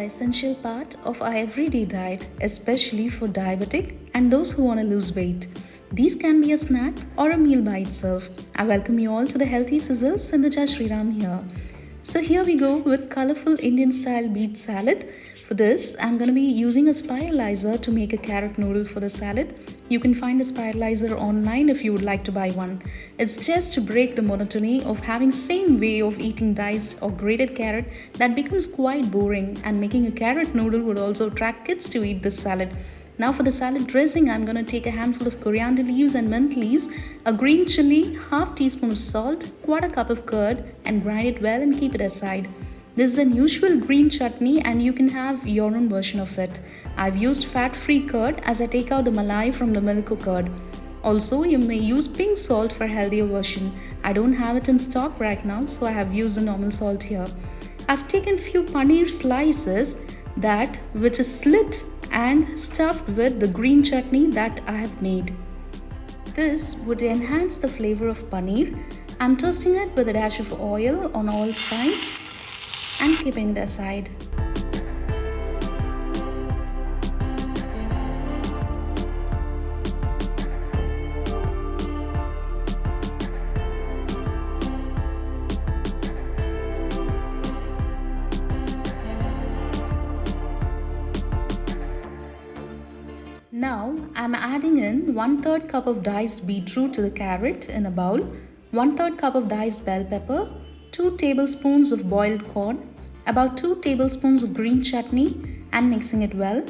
essential part of our everyday diet, especially for diabetic and those who want to lose weight. These can be a snack or a meal by itself. I welcome you all to the Healthy Sizzle. Sindhuja Sreeram here. So here we go with colorful Indian style beet salad. For this, I'm going to be using a spiralizer to make a carrot noodle for the salad. You can find a spiralizer online if you would like to buy one. It's just to break the monotony of having same way of eating diced or grated carrot that becomes quite boring, and making a carrot noodle would also attract kids to eat this salad. Now for the salad dressing, I'm going to take a handful of coriander leaves and mint leaves, a green chili, half teaspoon of salt, quarter cup of curd, and grind it well and keep it aside. This is an usual green chutney and you can have your own version of it. I've used fat-free curd as I take out the malai from the milk or curd. Also, you may use pink salt for a healthier version. I don't have it in stock right now, so I have used the normal salt here. I've taken few paneer slices which is slit and stuffed with the green chutney that I have made. This would enhance the flavor of paneer. I'm toasting it with a dash of oil on all sides and keeping it aside. Now I'm adding in 1/3 cup of diced beetroot to the carrot in a bowl, 1/3 cup of diced bell pepper, 2 tablespoons of boiled corn, about 2 tablespoons of green chutney, and mixing it well.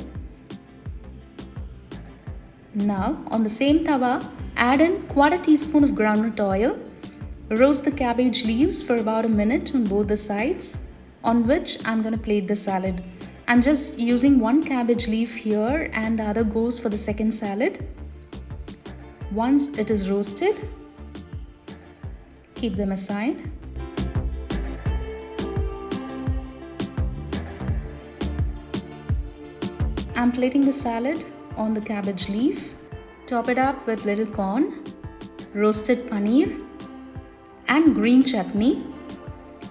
Now on the same tawa, add in quarter teaspoon of groundnut oil. Roast the cabbage leaves for about a minute on both the sides, on which I'm going to plate the salad. I'm just using one cabbage leaf here and the other goes for the second salad. Once it is roasted, keep them aside. I'm plating the salad on the cabbage leaf. Top it up with little corn, roasted paneer, and green chutney.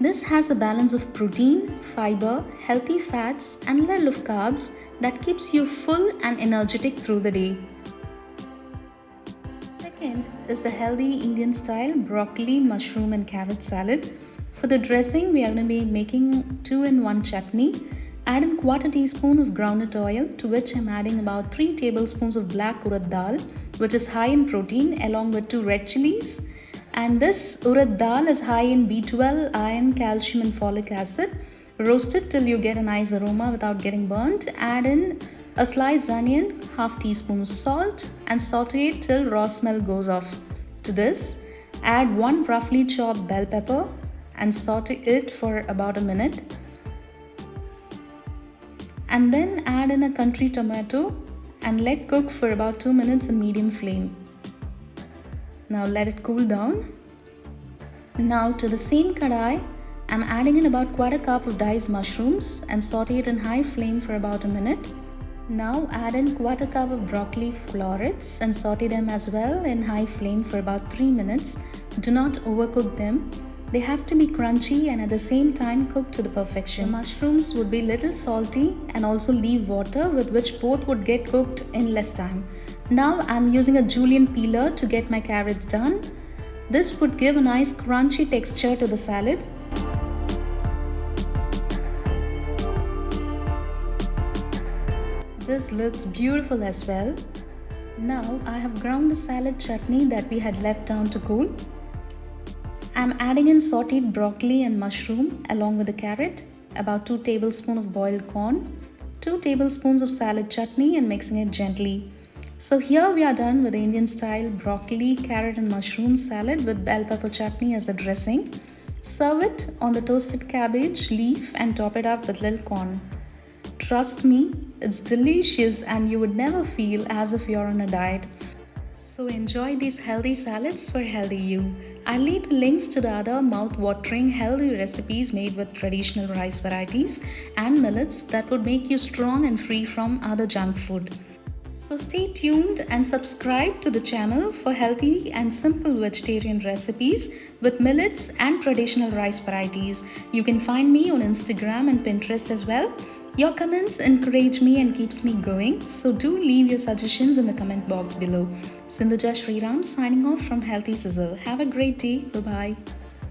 This has a balance of protein, fiber, healthy fats, and little of carbs that keeps you full and energetic through the day. Second is the healthy Indian style broccoli, mushroom, and carrot salad. For the dressing, we are going to be making 2-in-1 chutney. Add in quarter teaspoon of groundnut oil, to which I'm adding about 3 tablespoons of black urad dal, which is high in protein, along with 2 red chilies. And this urad dal is high in B12, iron, calcium, and folic acid. Roast it till you get a nice aroma without getting burnt. Add in a sliced onion, half teaspoon of salt, and saute it till raw smell goes off. To this, add 1 roughly chopped bell pepper and saute it for about a minute. And then add in a country tomato and let cook for about 2 minutes in medium flame. Now let it cool down. Now to the same kadai, I'm adding in about quarter cup of diced mushrooms and saute it in high flame for about a minute. Now add in quarter cup of broccoli florets and saute them as well in high flame for about 3 minutes. Do not overcook them. They have to be crunchy and at the same time cooked to the perfection. The mushrooms would be little salty and also leave water, with which both would get cooked in less time. Now I'm using a julienne peeler to get my carrots done. This would give a nice crunchy texture to the salad. This looks beautiful as well. Now I have ground the salad chutney that we had left down to cool. I'm adding in sauteed broccoli and mushroom along with the carrot, about 2 tablespoons of boiled corn, 2 tablespoons of salad chutney, and mixing it gently. So here we are done with the Indian style broccoli, carrot, and mushroom salad with bell pepper chutney as the dressing. Serve it on the toasted cabbage leaf and top it up with little corn. Trust me, it's delicious and you would never feel as if you're on a diet. So enjoy these healthy salads for healthy you. I'll leave the links to the other mouth-watering healthy recipes made with traditional rice varieties and millets that would make you strong and free from other junk food. So stay tuned and subscribe to the channel for healthy and simple vegetarian recipes with millets and traditional rice varieties. You can find me on Instagram and Pinterest as well. Your comments encourage me and keeps me going, so do leave your suggestions in the comment box below. Sindhuja Sreeram signing off from Healthy Sizzle. Have a great day. Bye bye.